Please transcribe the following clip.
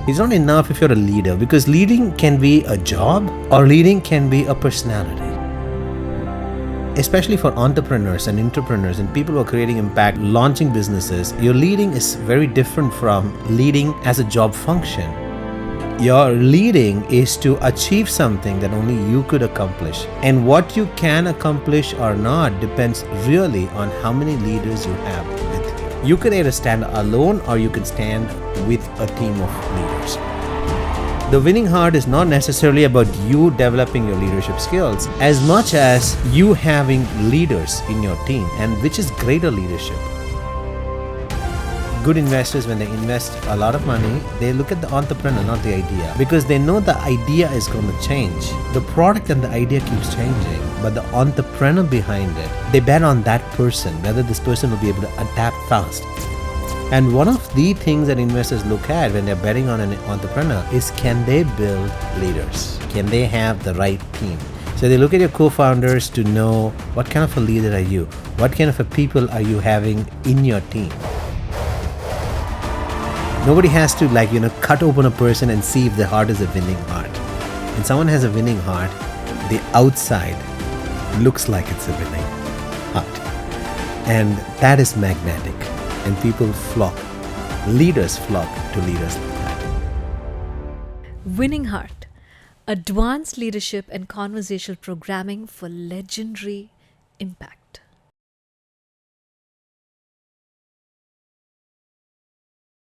It's not enough if you're a leader, because leading can be a job or leading can be a personality. Especially for entrepreneurs and entrepreneurs and people who are creating impact, launching businesses, your leading is very different from leading as a job function. Your leading is to achieve something that only you could accomplish. And what you can accomplish or not depends really on how many leaders you have with you. You can either stand alone or you can stand with a team of leaders. The winning heart is not necessarily about you developing your leadership skills as much as you having leaders in your team, and which is greater leadership. Good investors, when they invest a lot of money, they look at the entrepreneur, not the idea, because they know the idea is going to change. The product and the idea keeps changing, but the entrepreneur behind it, they bet on that person, whether this person will be able to adapt fast. And one of the things that investors look at when they're betting on an entrepreneur is, can they build leaders? Can they have the right team? So they look at your co-founders to know, what kind of a leader are you? What kind of a people are you having in your team? Nobody has to cut open a person and see if the heart is a winning heart. When someone has a winning heart, the outside looks like it's a winning heart. And that is magnetic. And people flock, leaders flock to leaders like that. Winning Heart, advanced leadership and conversational programming for legendary impact.